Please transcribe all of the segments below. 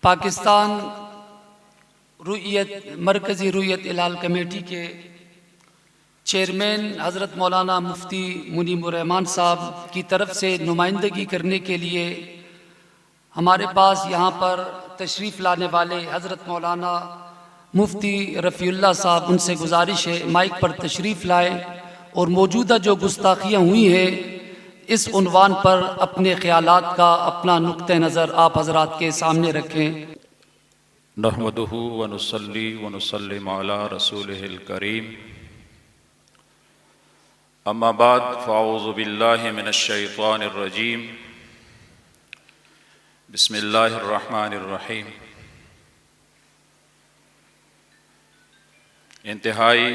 پاکستان مرکزی رویت ہلال کمیٹی کے چیئرمین حضرت مولانا مفتی منیم الرحمان صاحب کی طرف سے نمائندگی کرنے کے لیے ہمارے پاس یہاں پر تشریف لانے والے حضرت مولانا مفتی رفیع اللہ صاحب، ان سے گزارش ہے مائک پر تشریف لائیں اور موجودہ جو گستاخیاں ہوئی ہیں اس عنوان پر اپنے خیالات کا، اپنا نقطہ نظر آپ حضرات کے سامنے رکھیں۔ نحمدہ ونصلی ونسلم علی رسولہ الکریم، اما بعد فاعوذ باللہ من الشیطان الرجیم، بسم اللہ الرحمن الرحیم۔ انتہائی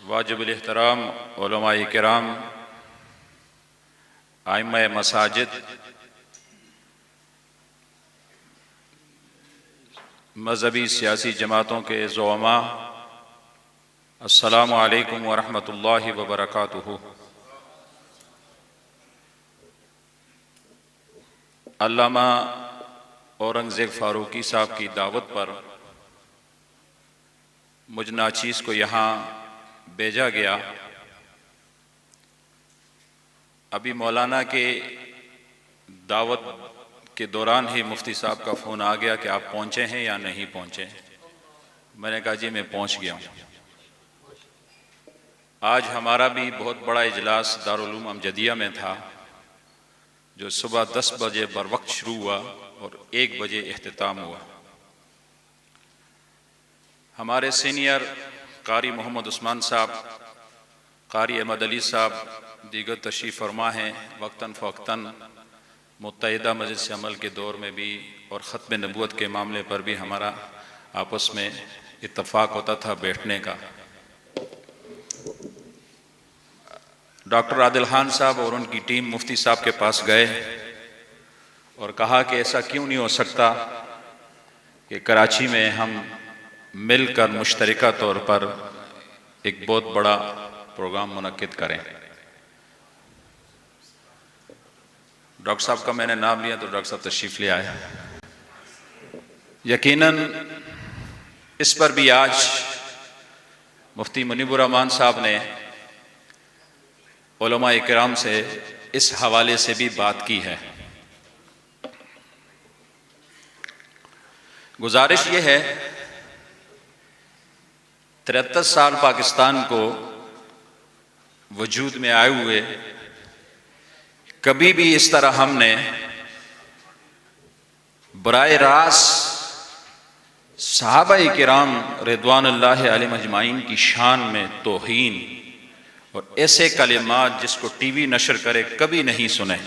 واجب الاحترام علماء کرام، ائمہ مساجد، مذہبی سیاسی جماعتوں کے زعماء، السلام علیکم ورحمۃ اللہ وبرکاتہ۔ علامہ اورنگزیب فاروقی صاحب کی دعوت پر مجھ ناچیز کو یہاں بھیجا گیا۔ ابھی مولانا کے دعوت کے دوران ہی مفتی صاحب کا فون آ گیا کہ آپ پہنچے ہیں یا نہیں پہنچے۔ میں نے کہا جی میں پہنچ گیا ہوں۔ آج ہمارا بھی بہت بڑا اجلاس دارالعلوم امجدیہ میں تھا، جو صبح 10 بجے بروقت شروع ہوا اور 1 بجے اختتام ہوا۔ ہمارے سینئر قاری محمد عثمان صاحب، قاری احمد علی صاحب دیگر تشریف فرما ہیں۔ وقتاً فوقتاً متحدہ مجلس عمل کے دور میں بھی اور ختم نبوت کے معاملے پر بھی ہمارا آپس میں اتفاق ہوتا تھا بیٹھنے کا۔ ڈاکٹر عادل خان صاحب اور ان کی ٹیم مفتی صاحب کے پاس گئے اور کہا کہ ایسا کیوں نہیں ہو سکتا کہ کراچی میں ہم مل کر مشترکہ طور پر ایک بہت بڑا پروگرام منعقد کریں۔ ڈاکٹر صاحب کا میں نے نام لیا تو ڈاکٹر صاحب تشریف لے آئے۔ یقیناً اس پر بھی آج مفتی منیب الرحمان صاحب نے علماء کرام سے اس حوالے سے بھی بات کی ہے۔ گزارش یہ ہے، 73 سال پاکستان کو وجود میں آئے ہوئے کبھی بھی اس طرح ہم نے براہ راست صحابہ کرام رضوان اللہ علیہم اجمعین کی شان میں توہین اور ایسے کلمات جس کو ٹی وی نشر کرے کبھی نہیں سنے،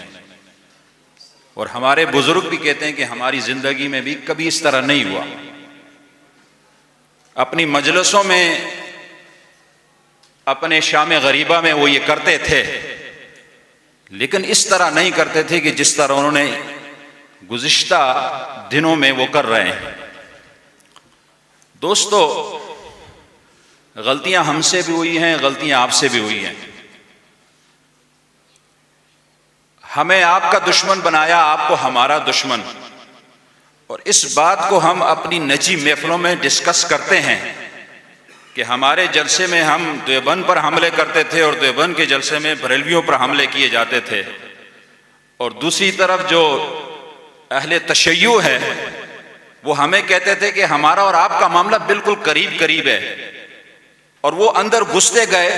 اور ہمارے بزرگ بھی کہتے ہیں کہ ہماری زندگی میں بھی کبھی اس طرح نہیں ہوا۔ اپنی مجلسوں میں، اپنے شام غریبہ میں وہ یہ کرتے تھے، لیکن اس طرح نہیں کرتے تھے کہ جس طرح انہوں نے گزشتہ دنوں میں وہ کر رہے ہیں۔ دوستو، غلطیاں ہم سے بھی ہوئی ہیں، غلطیاں آپ سے بھی ہوئی ہیں۔ ہمیں آپ کا دشمن بنایا، آپ کو ہمارا دشمن، اور اس بات کو ہم اپنی نجی محفلوں میں ڈسکس کرتے ہیں کہ ہمارے جلسے میں ہم دیوبند پر حملے کرتے تھے اور دیوبند کے جلسے میں بریلویوں پر حملے کیے جاتے تھے، اور دوسری طرف جو اہل تشیع ہے وہ ہمیں کہتے تھے کہ ہمارا اور آپ کا معاملہ بالکل قریب قریب ہے، اور وہ اندر گھستے گئے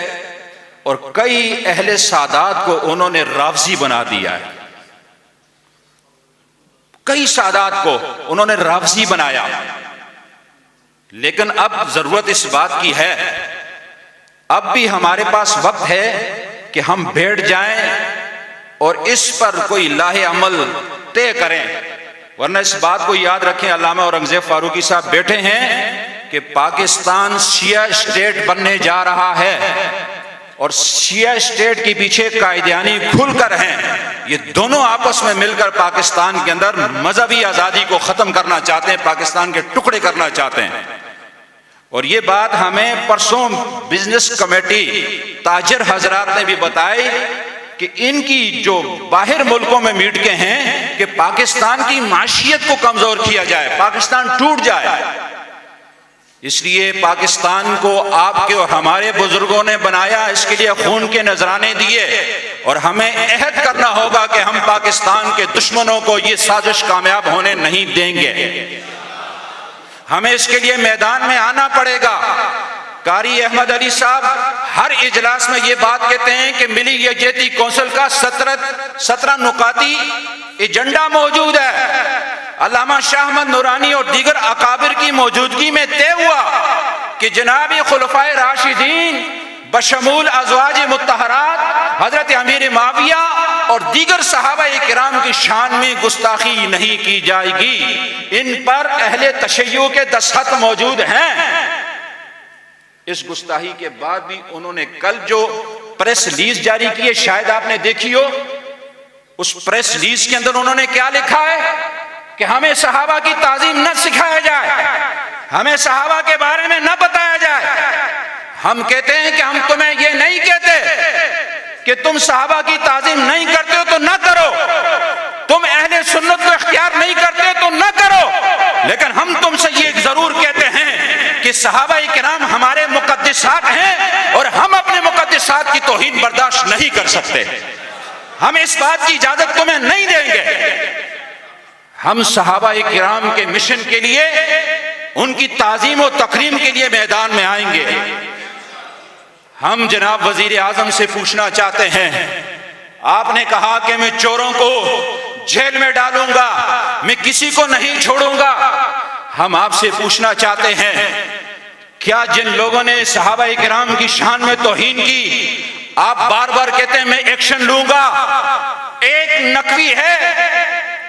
اور کئی اہل سادات کو انہوں نے رافضی بنا دیا ہے۔ کئی سادات کو انہوں نے رافضی بنایا، لیکن اب ضرورت اس بات کی ہے، اب بھی ہمارے پاس وقت ہے کہ ہم بیٹھ جائیں اور اس پر کوئی لاہ عمل طے کریں، ورنہ اس بات کو یاد رکھیں، علامہ اورنگزیب فاروقی صاحب بیٹھے ہیں کہ پاکستان شیعہ اسٹیٹ بننے جا رہا ہے، اور شیعہ اسٹیٹ کے پیچھے قائدیانی کھل کر ہیں۔ یہ دونوں آپس میں مل کر پاکستان کے اندر مذہبی آزادی کو ختم کرنا چاہتے ہیں، پاکستان کے ٹکڑے کرنا چاہتے ہیں۔ اور یہ بات ہمیں پرسوں بزنس کمیٹی تاجر حضرات نے بھی بتائی کہ ان کی جو باہر ملکوں میں میٹ کے ہیں کہ پاکستان کی معیشت کو کمزور کیا جائے، پاکستان ٹوٹ جائے۔ اس لیے پاکستان کو آپ کے اور ہمارے بزرگوں نے بنایا، اس کے لیے خون کے نذرانے دیے، اور ہمیں عہد کرنا ہوگا کہ ہم پاکستان کے دشمنوں کو یہ سازش کامیاب ہونے نہیں دیں گے۔ ہمیں اس کے لیے میدان میں آنا پڑے گا۔ قاری احمد علی صاحب ہر اجلاس میں یہ بات کہتے ہیں کہ ملی یکجہتی کونسل کا 17 نکاتی ایجنڈا موجود ہے۔ علامہ شاہ احمد نورانی اور دیگر اکابر کی موجودگی میں طے ہوا کہ جناب خلفائے راشدین بشمول ازواج مطہرات حضرت امیر معاویہ اور دیگر صحابہ کرام کی شان میں گستاخی نہیں کی جائے گی۔ ان پر اہل تشیع کے دستخط موجود ہیں۔ اس گستاخی کے بعد بھی انہوں نے کل جو پریس ریلیز جاری کی ہے، شاید آپ نے دیکھی ہو، اس پریس ریلیز کے اندر انہوں نے کیا لکھا ہے کہ ہمیں صحابہ کی تعظیم نہ سکھایا جائے، ہمیں صحابہ کے بارے میں نہ بتایا جائے۔ ہم کہتے ہیں کہ ہم تمہیں یہ نہیں کہتے کہ تم صحابہ کی تعظیم نہیں کرتے ہو تو نہ کرو، تم اہل سنت کو اختیار نہیں کرتے تو نہ کرو، لیکن ہم تم سے یہ ضرور کہتے ہیں کہ صحابہ کرام ہمارے مقدسات ہیں اور ہم اپنے مقدسات کی توہین برداشت نہیں کر سکتے۔ ہم اس بات کی اجازت تمہیں نہیں دیں گے۔ ہم صحابہ کرام کے مشن کے لیے، ان کی تعظیم و تکریم کے لیے میدان میں آئیں گے۔ ہم جناب وزیر اعظم سے پوچھنا چاہتے ہیں، آپ نے کہا کہ میں چوروں کو جیل میں ڈالوں گا، میں کسی کو نہیں چھوڑوں گا۔ ہم آپ سے پوچھنا چاہتے ہیں، کیا جن لوگوں نے صحابہ کرام کی شان میں توہین کی، آپ بار بار کہتے ہیں میں ایکشن لوں گا، ایک نقوی ہے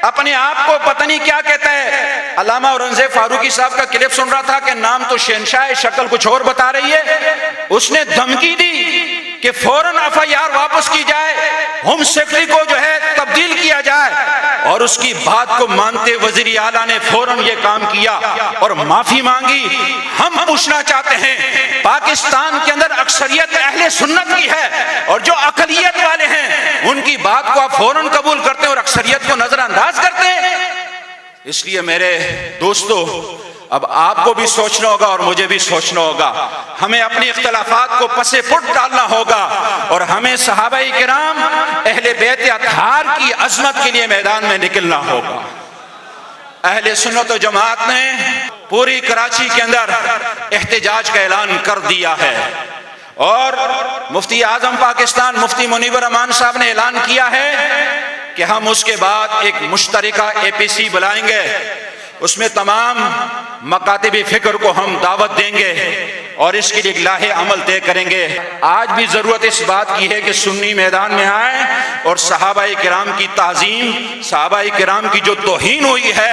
اپنے آپ کو پتہ نہیں کیا کہتا ہے، علامہ اورنگزیب فاروقی صاحب کا کلپ سن رہا تھا کہ نام تو شہنشاہ ہے، شکل کچھ اور بتا رہی ہے۔ اس نے دھمکی دی کہ فوراً FIR واپس کی جائے، ہوم سیکرٹری کو جو ہے تبدیل کیا جائے، اور اس کی بات کو مانتے وزیر اعلیٰ نے فوراً یہ کام کیا اور معافی مانگی۔ ہم پوچھنا چاہتے ہیں، پاکستان کے اندر اکثریت اہل سنت کی ہے، اور جو اقلیت والے ہیں ان کی بات کو آپ فوراً قبول کرتے ہیں اور اکثریت کو نظر انداز کرتے ہیں۔ اس لیے میرے دوستو، اب آپ کو بھی سوچنا ہوگا اور مجھے بھی سوچنا ہوگا، ہمیں اپنی اختلافات کو پس پٹ ڈالنا ہوگا، اور ہمیں صحابہ کرام اہل بیت اطہار کی عظمت کے لیے میدان میں نکلنا ہوگا۔ اہل سنت و جماعت نے پوری کراچی کے اندر احتجاج کا اعلان کر دیا ہے، اور مفتی اعظم پاکستان مفتی منیب الرحمان صاحب نے اعلان کیا ہے کہ ہم اس کے بعد ایک مشترکہ APC بلائیں گے، اس میں تمام مکاتب فکر کو ہم دعوت دیں گے اور اس کے لیے ایک لاہ عمل طے کریں گے۔ آج بھی ضرورت اس بات کی ہے کہ سنی میدان میں آئیں اور صحابہ کرام کی تعظیم، صحابہ کرام کی جو توہین ہوئی ہے،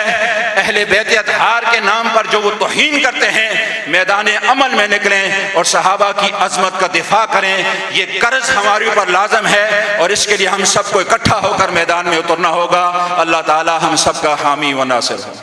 اہل بیت اطہار کے نام پر جو وہ توہین کرتے ہیں، میدان عمل میں نکلیں اور صحابہ کی عظمت کا دفاع کریں۔ یہ قرض ہمارے اوپر لازم ہے، اور اس کے لیے ہم سب کو اکٹھا ہو کر میدان میں اترنا ہوگا۔ اللہ تعالی ہم سب کا حامی و ناصر ہو۔